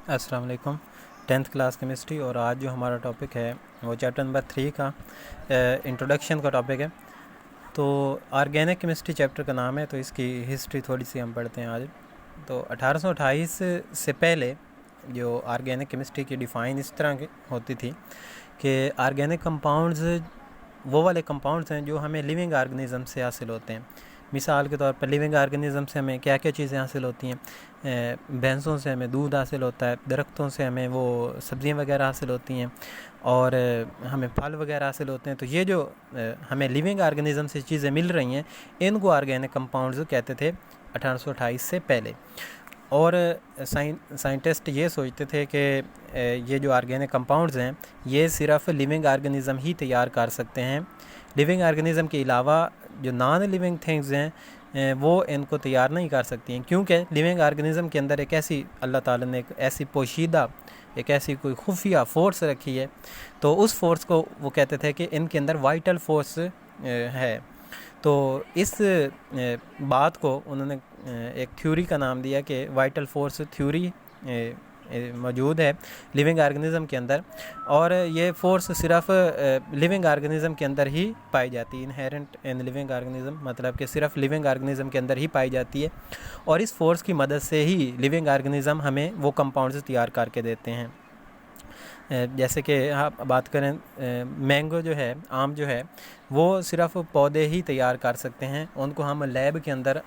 السلام علیکم. 10th class chemistry, اور آج جو ہمارا ٹاپک ہے وہ چیپٹر نمبر 3 کا انٹروڈکشن کا ٹاپک ہے. تو آرگینک کیمسٹری چیپٹر کا نام ہے، تو اس کی ہسٹری تھوڑی سی ہم پڑھتے ہیں آج. تو 1828 سے پہلے جو آرگینک کیمسٹری کی ڈیفائن اس طرح ہوتی تھی کہ آرگینک کمپاؤنڈز وہ والے کمپاؤنڈز ہیں جو ہمیں لیونگ آرگنزم سے حاصل ہوتے ہیں. مثال کے طور پر لیونگ آرگنزم سے ہمیں کیا کیا چیزیں حاصل ہوتی ہیں؟ بھینسوں سے ہمیں دودھ حاصل ہوتا ہے، درختوں سے ہمیں وہ سبزیاں وغیرہ حاصل ہوتی ہیں، اور ہمیں پھل وغیرہ حاصل ہوتے ہیں. تو یہ جو ہمیں لیونگ آرگنزم سے چیزیں مل رہی ہیں، ان کو آرگینک کمپاؤنڈز کہتے تھے 1828 سے پہلے. اور سائنٹسٹ یہ سوچتے تھے کہ یہ جو آرگینک کمپاؤنڈز ہیں یہ صرف لیونگ آرگنزم ہی تیار کر سکتے ہیں. لیونگ آرگنزم کے علاوہ جو نان لیونگ تھنگز ہیں وہ ان کو تیار نہیں کر سکتی ہیں، کیونکہ لیونگ آرگنزم کے اندر ایک ایسی اللہ تعالیٰ نے ایک ایسی پوشیدہ ایک ایسی کوئی خفیہ فورس رکھی ہے. تو اس فورس کو وہ کہتے تھے کہ ان کے اندر وائٹل فورس ہے. تو اس بات کو انہوں نے ایک تھیوری کا نام دیا کہ وائٹل فورس تھیوری موجود ہے لیونگ آرگنزم کے اندر، اور یہ فورس صرف لیونگ آرگنزم کے اندر ہی پائی جاتی ہے. انہیرنٹ ان لیونگ آرگنزم مطلب کہ صرف لیونگ آرگنزم کے اندر ہی پائی جاتی ہے، اور اس فورس کی مدد سے ہی لیونگ آرگنزم ہمیں وہ کمپاؤنڈز تیار کر کے دیتے ہیں. جیسے کہ آپ بات کریں مینگو جو ہے، آم جو ہے، وہ صرف پودے ہی تیار کر سکتے ہیں، ان کو ہم لیب کے اندر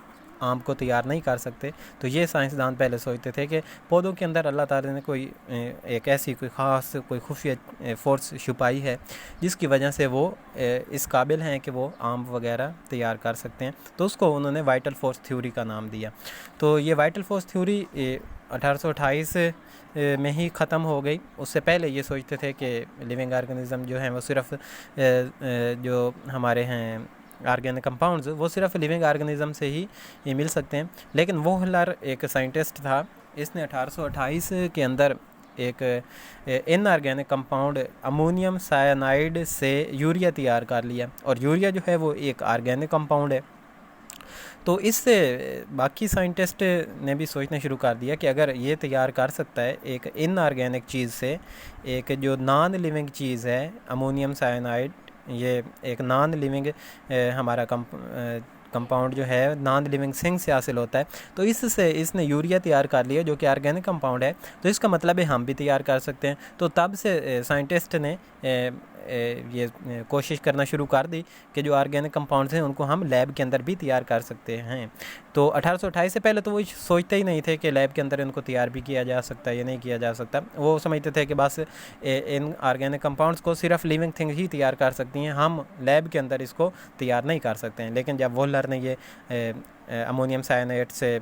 آم کو تیار نہیں کر سکتے. تو یہ سائنسدان پہلے سوچتے تھے کہ پودوں کے اندر اللہ تعالیٰ نے کوئی ایک ایسی کوئی خاص کوئی خفیہ فورس چھپائی ہے جس کی وجہ سے وہ اس قابل ہیں کہ وہ آم وغیرہ تیار کر سکتے ہیں. تو اس کو انہوں نے وائٹل فورس تھیوری کا نام دیا. تو یہ وائٹل فورس تھیوری 1828 میں ہی ختم ہو گئی. اس سے پہلے یہ سوچتے تھے کہ لیونگ آرگنزم جو ہیں وہ صرف جو ہمارے ہیں آرگینک کمپاؤنڈز وہ صرف لیونگ آرگنزم سے ہی مل سکتے ہیں. لیکن ووہلر ایک سائنٹسٹ تھا، اس نے 1828 کے اندر ایک ان آرگینک کمپاؤنڈ امونیم سائنائڈ سے یوریا تیار کر لیا، اور یوریا جو ہے وہ ایک آرگینک کمپاؤنڈ ہے. تو اس سے باقی سائنٹسٹ نے بھی سوچنا شروع کر دیا کہ اگر یہ تیار کر سکتا ہے ایک ان آرگینک چیز سے ایک جو نان لیونگ چیز ہے امونیم سائنائڈ، یہ ایک نان لیونگ ہمارا کمپاؤنڈ جو ہے نان لیونگ تھنگ سے حاصل ہوتا ہے، تو اس نے یوریا تیار کر لیا جو کہ آرگینک کمپاؤنڈ ہے. تو اس کا مطلب ہے ہم بھی تیار کر سکتے ہیں. تو تب سے سائنٹسٹ نے یہ کوشش کرنا شروع کر دی کہ جو آرگینک کمپاؤنڈز ہیں ان کو ہم لیب کے اندر بھی تیار کر سکتے ہیں. تو 1828 سے پہلے تو وہ سوچتے ہی نہیں تھے کہ لیب کے اندر ان کو تیار بھی کیا جا سکتا ہے یا نہیں کیا جا سکتا. وہ سمجھتے تھے کہ بس ان آرگینک کمپاؤنڈز کو صرف لیونگ تھنگ ہی تیار کر سکتی ہیں، ہم لیب کے اندر اس کو تیار نہیں کر سکتے ہیں. لیکن جب ووہلر نے یہ امونیم سائنائڈ سے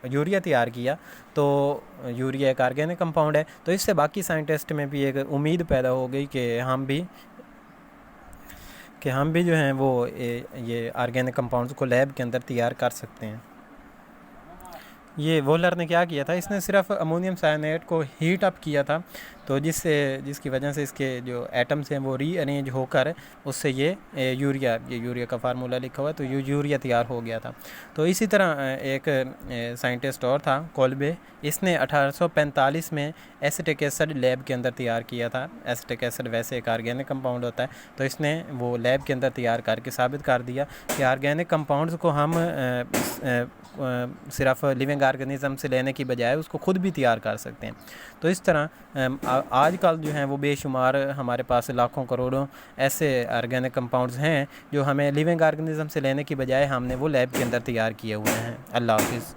یوریا تیار کیا تو یوریا ایک آرگینک کمپاؤنڈ ہے. تو اس سے باقی سائنٹسٹ میں بھی ایک امید پیدا ہو گئی کہ ہم بھی جو ہیں وہ یہ آرگینک کمپاؤنڈز کو لیب کے اندر تیار کر سکتے ہیں. یہ ووہلر نے کیا کیا تھا، اس نے صرف امونیم سائنائڈ کو ہیٹ اپ کیا تھا، تو جس کی وجہ سے اس کے جو ایٹمز ہیں وہ ری ارینج ہو کر اس سے یہ یوریا کا فارمولہ لکھا ہوا ہے، تو یوریا تیار ہو گیا تھا. تو اسی طرح ایک سائنٹسٹ اور تھا کولبے، اس نے 1845 میں ایسیٹک ایسڈ لیب کے اندر تیار کیا تھا. ایسیٹک ایسڈ ویسے ایک آرگینک کمپاؤنڈ ہوتا ہے، تو اس نے وہ لیب کے اندر تیار کر کے ثابت کر دیا کہ آرگینک کمپاؤنڈز کو ہم صرف لیونگ آرگنزم سے لینے کی بجائے اس کو خود بھی تیار کر سکتے ہیں. تو اس طرح آج کل جو ہیں وہ بے شمار ہمارے پاس لاکھوں کروڑوں ایسے آرگینک کمپاؤنڈز ہیں جو ہمیں لیونگ آرگنزم سے لینے کی بجائے ہم نے وہ لیب کے اندر تیار کیے ہوئے ہیں. اللہ حافظ.